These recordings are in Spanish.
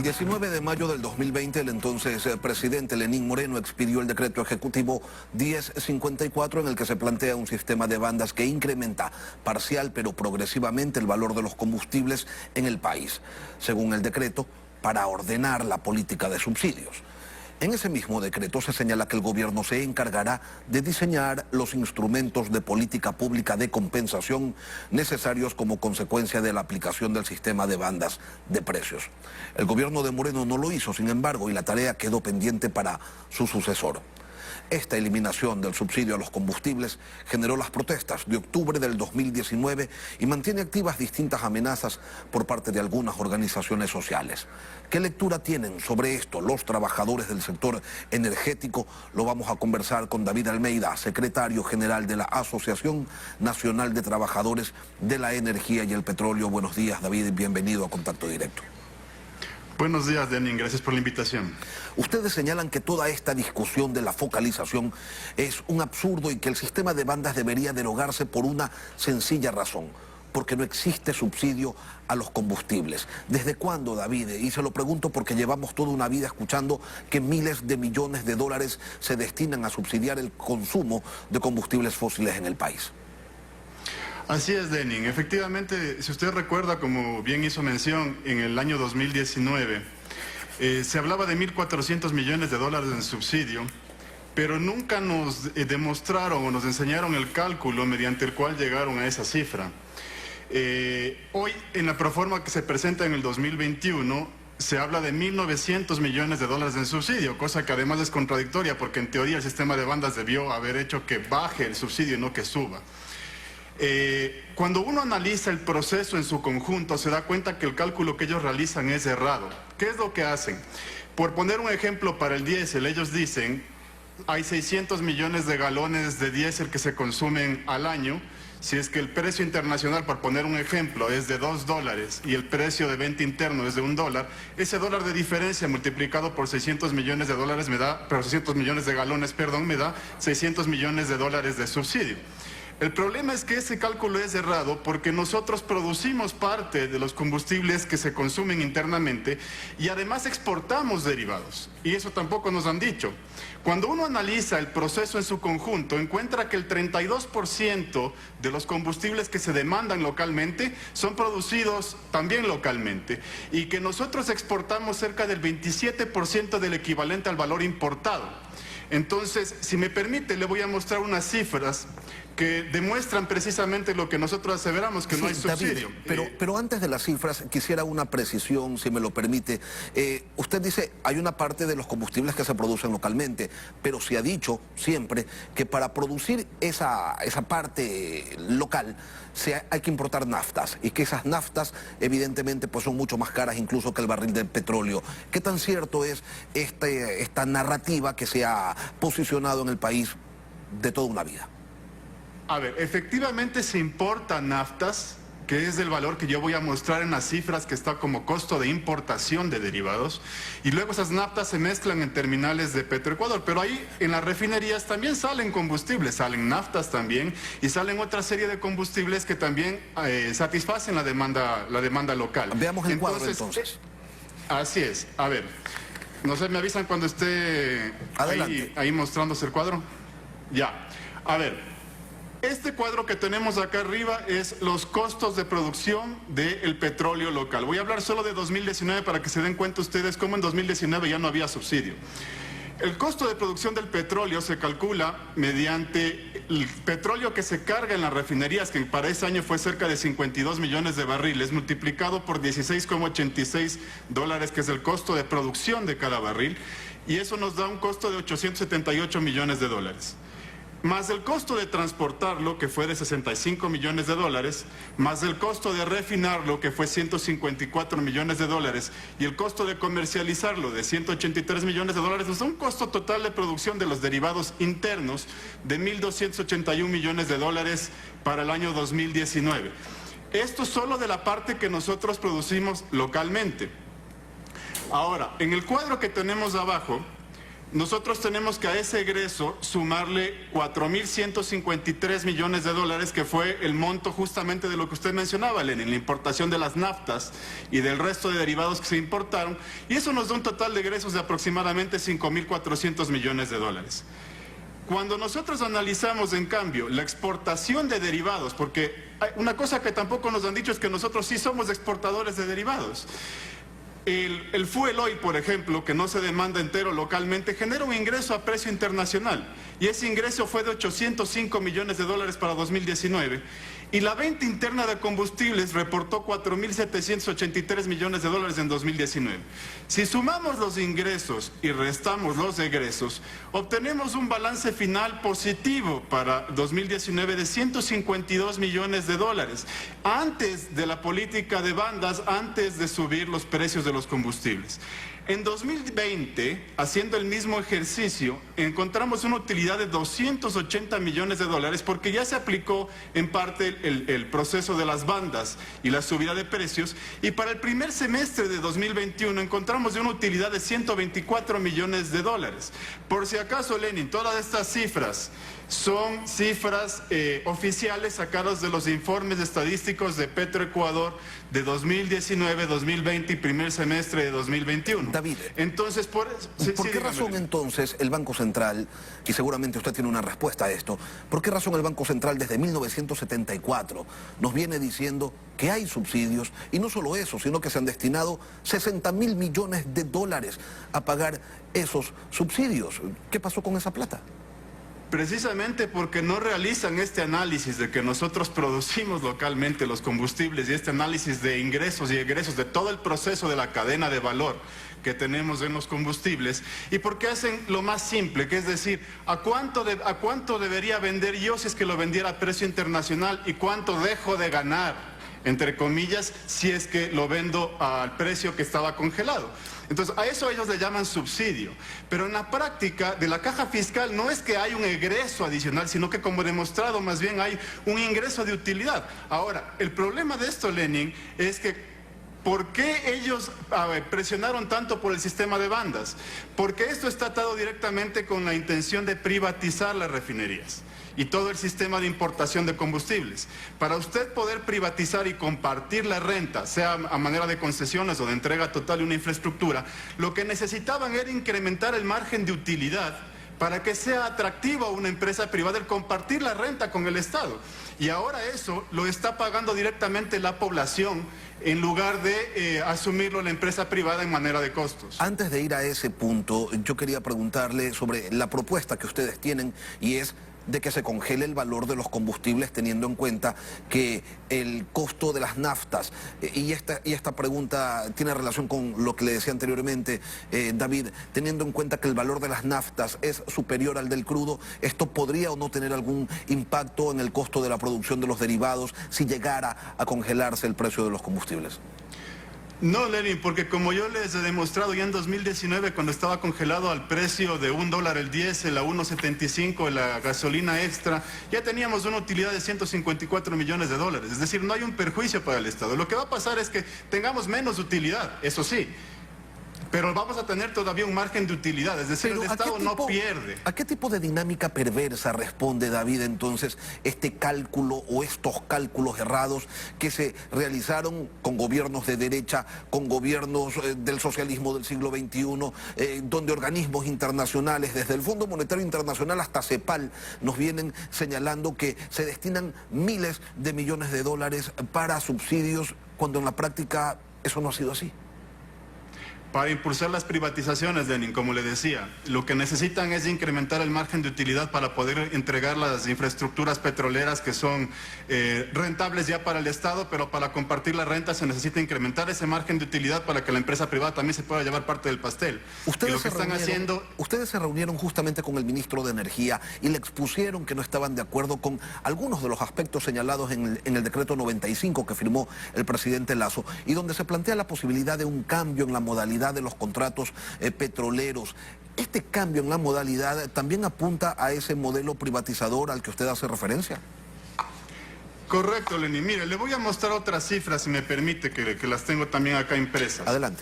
El 19 de mayo del 2020, el entonces presidente Lenín Moreno expidió el decreto ejecutivo 1054 en el que se plantea un sistema de bandas que incrementa parcial pero progresivamente el valor de los combustibles en el país, según el decreto, para ordenar la política de subsidios. En ese mismo decreto se señala que el gobierno se encargará de diseñar los instrumentos de política pública de compensación necesarios como consecuencia de la aplicación del sistema de bandas de precios. El gobierno de Moreno no lo hizo, sin embargo, y la tarea quedó pendiente para su sucesor. Esta eliminación del subsidio a los combustibles generó las protestas de octubre del 2019 y mantiene activas distintas amenazas por parte de algunas organizaciones sociales. ¿Qué lectura tienen sobre esto los trabajadores del sector energético? Lo vamos a conversar con David Almeida, secretario general de la Asociación Nacional de Trabajadores de la Energía y el Petróleo. Buenos días, David, y bienvenido a Contacto Directo. Buenos días, Lenín. Gracias por la invitación. Ustedes señalan que toda esta discusión de la focalización es un absurdo y que el sistema de bandas debería derogarse por una sencilla razón, porque no existe subsidio a los combustibles. ¿Desde cuándo, David? Y se lo pregunto porque llevamos toda una vida escuchando que miles de millones de dólares se destinan a subsidiar el consumo de combustibles fósiles en el país. Así es, Lenín. Efectivamente, si usted recuerda, como bien hizo mención, en el año 2019 se hablaba de 1.400 millones de dólares en subsidio, pero nunca nos demostraron o nos enseñaron el cálculo mediante el cual llegaron a esa cifra. Hoy, en la proforma que se presenta en el 2021, se habla de 1.900 millones de dólares en subsidio, cosa que además es contradictoria porque en teoría el sistema de bandas debió haber hecho que baje el subsidio y no que suba. Cuando uno analiza el proceso en su conjunto, se da cuenta que el cálculo que ellos realizan es errado. ¿Qué es lo que hacen? Por poner un ejemplo para el diésel, ellos dicen, hay 600 millones de galones de diésel que se consumen al año. Si es que el precio internacional, por poner un ejemplo, es de $2 y el precio de venta interno es de $1, ese dólar de diferencia multiplicado por 600 millones de dólares me da, pero 600 millones de galones, perdón, me da 600 millones de dólares de subsidio. El problema es que ese cálculo es errado porque nosotros producimos parte de los combustibles que se consumen internamente y además exportamos derivados. Y eso tampoco nos han dicho. Cuando uno analiza el proceso en su conjunto, encuentra que el 32% de los combustibles que se demandan localmente son producidos también localmente y que nosotros exportamos cerca del 27% del equivalente al valor importado. Entonces, si me permite, le voy a mostrar unas cifras que demuestran precisamente lo que nosotros aseveramos, que no hay subsidio. David, pero antes de las cifras, quisiera una precisión, si me lo permite. Usted dice, hay una parte de los combustibles que se producen localmente, pero se ha dicho siempre que para producir esa parte local hay que importar naftas, y que esas naftas evidentemente pues son mucho más caras incluso que el barril de petróleo. ¿Qué tan cierto es esta narrativa que se ha posicionado en el país de toda una vida? A ver, efectivamente se importan naftas, que es el valor que yo voy a mostrar en las cifras que está como costo de importación de derivados, y luego esas naftas se mezclan en terminales de Petroecuador, pero ahí en las refinerías también salen combustibles, salen naftas también, y salen otra serie de combustibles que también satisfacen la demanda local. Veamos el cuadro entonces. Así es, a ver, no sé, me avisan cuando esté ahí mostrándose el cuadro. Ya, a ver. Este cuadro que tenemos acá arriba es los costos de producción del petróleo local. Voy a hablar solo de 2019 para que se den cuenta ustedes cómo en 2019 ya no había subsidio. El costo de producción del petróleo se calcula mediante el petróleo que se carga en las refinerías, que para ese año fue cerca de 52 millones de barriles, multiplicado por $16,86, que es el costo de producción de cada barril, y eso nos da un costo de 878 millones de dólares. Más el costo de transportarlo, que fue de 65 millones de dólares, más el costo de refinarlo, que fue 154 millones de dólares, y el costo de comercializarlo de 183 millones de dólares, es un costo total de producción de los derivados internos de 1.281 millones de dólares para el año 2019. Esto solo de la parte que nosotros producimos localmente. Ahora, en el cuadro que tenemos abajo, nosotros tenemos que a ese egreso sumarle 4.153 millones de dólares, que fue el monto justamente de lo que usted mencionaba, Lenin, la importación de las naftas y del resto de derivados que se importaron, y eso nos da un total de egresos de aproximadamente 5.400 millones de dólares. Cuando nosotros analizamos, en cambio, la exportación de derivados, porque hay una cosa que tampoco nos han dicho es que nosotros sí somos exportadores de derivados. El fuel oil, por ejemplo, que no se demanda entero localmente, genera un ingreso a precio internacional. Y ese ingreso fue de 805 millones de dólares para 2019. Y la venta interna de combustibles reportó 4.783 millones de dólares en 2019. Si sumamos los ingresos y restamos los egresos, obtenemos un balance final positivo para 2019 de 152 millones de dólares, antes de la política de bandas, antes de subir los precios de los combustibles. En 2020, haciendo el mismo ejercicio, encontramos una utilidad de 280 millones de dólares porque ya se aplicó en parte el proceso de las bandas y la subida de precios, y para el primer semestre de 2021 encontramos una utilidad de 124 millones de dólares. Por si acaso, Lenin, todas estas cifras son cifras oficiales sacadas de los informes estadísticos de Petroecuador de 2019, 2020 y primer semestre de 2021. David, entonces, ¿por qué razón entonces el Banco Central, y seguramente usted tiene una respuesta a esto, por qué razón el Banco Central desde 1974 nos viene diciendo que hay subsidios, y no solo eso, sino que se han destinado 60.000 millones de dólares a pagar esos subsidios? ¿Qué pasó con esa plata? Precisamente porque no realizan este análisis de que nosotros producimos localmente los combustibles y este análisis de ingresos y egresos de todo el proceso de la cadena de valor que tenemos en los combustibles, y porque hacen lo más simple, que es decir, ¿a cuánto debería vender yo si es que lo vendiera a precio internacional y cuánto dejo de ganar, entre comillas, si es que lo vendo al precio que estaba congelado? Entonces, a eso ellos le llaman subsidio. Pero en la práctica de la caja fiscal no es que hay un egreso adicional, sino que, como demostrado, más bien hay un ingreso de utilidad. Ahora, el problema de esto, Lenin, es que ¿por qué ellos presionaron tanto por el sistema de bandas? Porque esto está atado directamente con la intención de privatizar las refinerías y todo el sistema de importación de combustibles. Para usted poder privatizar y compartir la renta, sea a manera de concesiones o de entrega total de una infraestructura, lo que necesitaban era incrementar el margen de utilidad para que sea atractivo a una empresa privada el compartir la renta con el Estado. Y ahora eso lo está pagando directamente la población en lugar de asumirlo la empresa privada en manera de costos. Antes de ir a ese punto, yo quería preguntarle sobre la propuesta que ustedes tienen, y es de que se congele el valor de los combustibles, teniendo en cuenta que el costo de las naftas, y esta pregunta tiene relación con lo que le decía anteriormente, David, teniendo en cuenta que el valor de las naftas es superior al del crudo, ¿esto podría o no tener algún impacto en el costo de la producción de los derivados si llegara a congelarse el precio de los combustibles? No, Lenin, porque como yo les he demostrado ya en 2019, cuando estaba congelado al precio de $1 el diésel, a 1.75 la gasolina extra, ya teníamos una utilidad de 154 millones de dólares. Es decir, no hay un perjuicio para el Estado. Lo que va a pasar es que tengamos menos utilidad, eso sí, pero vamos a tener todavía un margen de utilidad, es decir, el Estado no pierde. ¿A qué tipo de dinámica perversa responde, David, entonces, este cálculo o estos cálculos errados que se realizaron con gobiernos de derecha, con gobiernos del socialismo del siglo XXI, donde organismos internacionales, desde el Fondo Monetario Internacional hasta CEPAL, nos vienen señalando que se destinan miles de millones de dólares para subsidios, cuando en la práctica eso no ha sido así? Para impulsar las privatizaciones, Lenin, como le decía, lo que necesitan es incrementar el margen de utilidad para poder entregar las infraestructuras petroleras que son rentables ya para el Estado, pero para compartir la renta se necesita incrementar ese margen de utilidad para que la empresa privada también se pueda llevar parte del pastel. Ustedes se reunieron justamente con el ministro de Energía y le expusieron que no estaban de acuerdo con algunos de los aspectos señalados en el decreto 95 que firmó el presidente Lasso, y donde se plantea la posibilidad de un cambio en la modalidad de los contratos petroleros. ¿Este cambio en la modalidad también apunta a ese modelo privatizador al que usted hace referencia? Correcto, Lenin. Mire, le voy a mostrar otras cifras, si me permite, que las tengo también acá impresas. Adelante.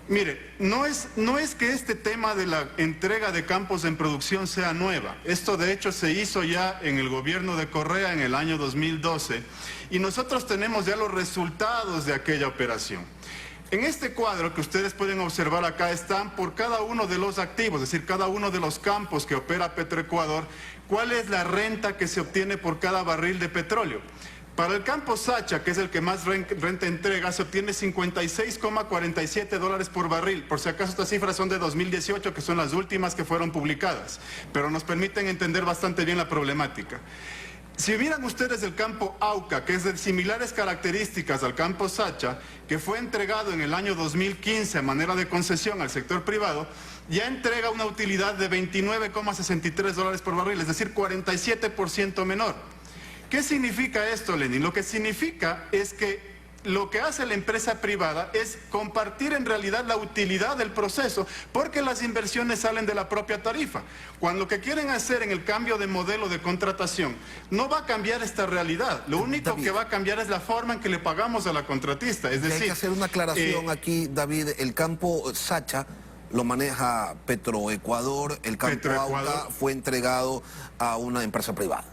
Mire, no es que este tema de la entrega de campos en producción sea nueva. Esto de hecho se hizo ya en el gobierno de Correa en el año 2012 y nosotros tenemos ya los resultados de aquella operación. En este cuadro que ustedes pueden observar acá están por cada uno de los activos, es decir, cada uno de los campos que opera Petroecuador, cuál es la renta que se obtiene por cada barril de petróleo. Para el campo Sacha, que es el que más renta entrega, se obtiene 56,47 dólares por barril. Por si acaso estas cifras son de 2018, que son las últimas que fueron publicadas, pero nos permiten entender bastante bien la problemática. Si miran ustedes el campo Auca, que es de similares características al campo Sacha, que fue entregado en el año 2015 a manera de concesión al sector privado, ya entrega una utilidad de 29,63 dólares por barril, es decir, 47% menor. ¿Qué significa esto, Lenin? Lo que significa es que lo que hace la empresa privada es compartir en realidad la utilidad del proceso, porque las inversiones salen de la propia tarifa. Cuando lo que quieren hacer en el cambio de modelo de contratación no va a cambiar esta realidad, lo único David, que va a cambiar es la forma en que le pagamos a la contratista. Es decir, hay que hacer una aclaración aquí, David. El campo Sacha lo maneja Petroecuador, el campo Auca fue entregado a una empresa privada.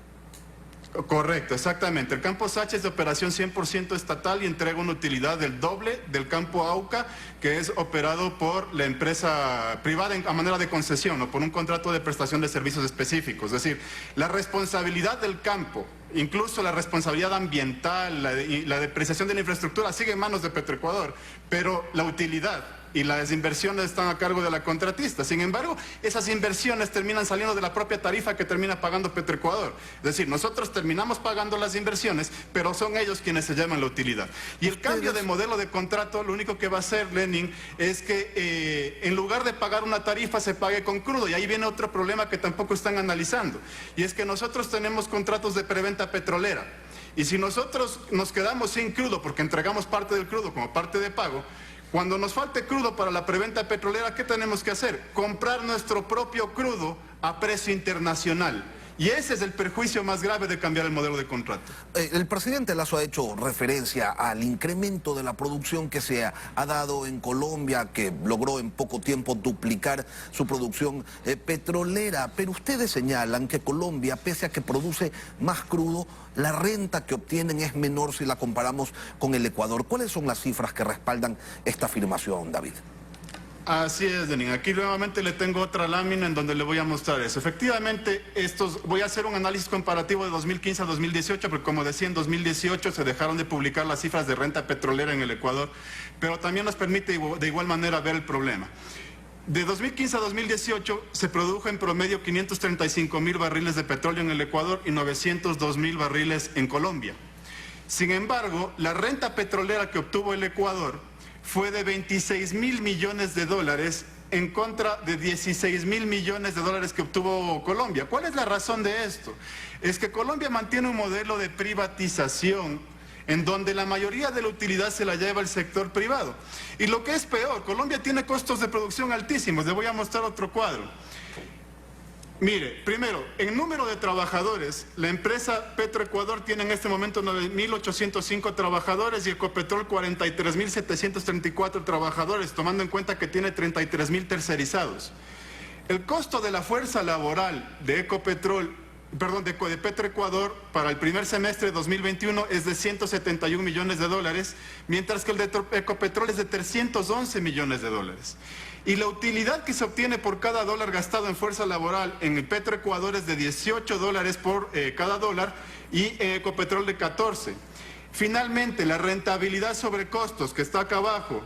Correcto, exactamente. El campo Sacha es de operación 100% estatal y entrega una utilidad del doble del campo Auca, que es operado por la empresa privada a manera de concesión o por un contrato de prestación de servicios específicos. Es decir, la responsabilidad del campo, incluso la responsabilidad ambiental, la depreciación de la infraestructura sigue en manos de Petroecuador, pero la utilidad y las inversiones están a cargo de la contratista. Sin embargo, esas inversiones terminan saliendo de la propia tarifa que termina pagando Petroecuador. Es decir, nosotros terminamos pagando las inversiones, pero son ellos quienes se llevan la utilidad. Y el cambio de modelo de contrato, lo único que va a hacer, Lenin, es que en lugar de pagar una tarifa, se pague con crudo. Y ahí viene otro problema que tampoco están analizando. Y es que nosotros tenemos contratos de preventa petrolera. Y si nosotros nos quedamos sin crudo, porque entregamos parte del crudo como parte de pago, cuando nos falte crudo para la preventa petrolera, ¿qué tenemos que hacer? Comprar nuestro propio crudo a precio internacional. Y ese es el perjuicio más grave de cambiar el modelo de contrato. El presidente Lasso ha hecho referencia al incremento de la producción que se ha dado en Colombia, que logró en poco tiempo duplicar su producción petrolera. Pero ustedes señalan que Colombia, pese a que produce más crudo, la renta que obtienen es menor si la comparamos con el Ecuador. ¿Cuáles son las cifras que respaldan esta afirmación, David? Así es, Lenin. Aquí nuevamente le tengo otra lámina en donde le voy a mostrar eso. Efectivamente, voy a hacer un análisis comparativo de 2015 a 2018, porque como decía, en 2018 se dejaron de publicar las cifras de renta petrolera en el Ecuador, pero también nos permite de igual manera ver el problema. De 2015 a 2018 se produjo en promedio 535,000 barriles de petróleo en el Ecuador y 902,000 barriles en Colombia. Sin embargo, la renta petrolera que obtuvo el Ecuador fue de 26,000 millones de dólares en contra de 16,000 millones de dólares que obtuvo Colombia. ¿Cuál es la razón de esto? Es que Colombia mantiene un modelo de privatización en donde la mayoría de la utilidad se la lleva el sector privado. Y lo que es peor, Colombia tiene costos de producción altísimos. Le voy a mostrar otro cuadro. Mire, primero, en número de trabajadores, la empresa Petroecuador tiene en este momento 9,805 trabajadores y Ecopetrol 43,734 trabajadores, tomando en cuenta que tiene 33,000 tercerizados. El costo de la fuerza laboral de de Petroecuador para el primer semestre de 2021 es de 171 millones de dólares, mientras que el de Ecopetrol es de 311 millones de dólares. Y la utilidad que se obtiene por cada dólar gastado en fuerza laboral en el Petroecuador es de 18 dólares por cada dólar y Ecopetrol de 14. Finalmente, la rentabilidad sobre costos, que está acá abajo,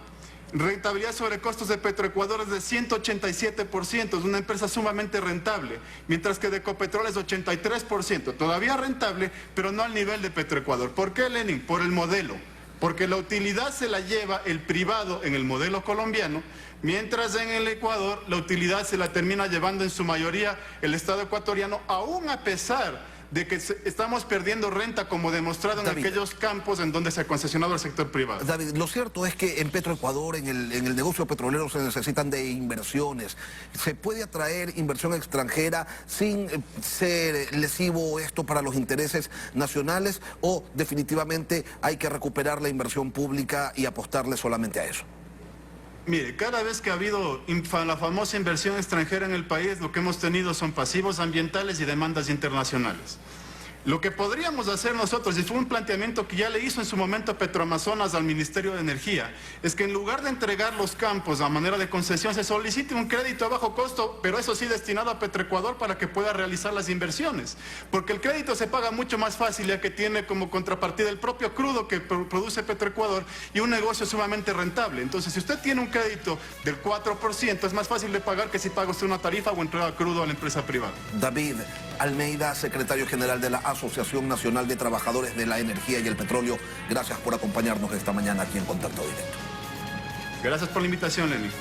rentabilidad sobre costos de Petroecuador es de 187%, es una empresa sumamente rentable, mientras que de Ecopetrol es 83%, todavía rentable, pero no al nivel de Petroecuador. ¿Por qué, Lenin? Por el modelo, porque la utilidad se la lleva el privado en el modelo colombiano, mientras en el Ecuador la utilidad se la termina llevando en su mayoría el Estado ecuatoriano, aún a pesar de que estamos perdiendo renta, como demostrado en aquellos campos en donde se ha concesionado al sector privado. David, lo cierto es que en Petroecuador, en el negocio petrolero, se necesitan de inversiones. ¿Se puede atraer inversión extranjera sin ser lesivo esto para los intereses nacionales, o definitivamente hay que recuperar la inversión pública y apostarle solamente a eso? Mire, cada vez que ha habido la famosa inversión extranjera en el país, lo que hemos tenido son pasivos ambientales y demandas internacionales. Lo que podríamos hacer nosotros, y fue un planteamiento que ya le hizo en su momento Petroamazonas al Ministerio de Energía, es que en lugar de entregar los campos a manera de concesión, se solicite un crédito a bajo costo, pero eso sí destinado a Petroecuador para que pueda realizar las inversiones. Porque el crédito se paga mucho más fácil, ya que tiene como contrapartida el propio crudo que produce Petroecuador y un negocio sumamente rentable. Entonces, si usted tiene un crédito del 4%, es más fácil de pagar que si paga usted una tarifa o entrega crudo a la empresa privada. David Almeida, secretario general de la Asociación Nacional de Trabajadores de la Energía y el Petróleo, gracias por acompañarnos esta mañana aquí en Contacto Directo. Gracias por la invitación, Lenin.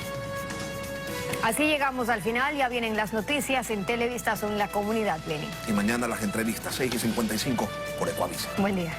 Así llegamos al final, ya vienen las noticias en Televistazo en la comunidad, Lenin. Y mañana las entrevistas, 6:55 por Ecuavisa. Buen día.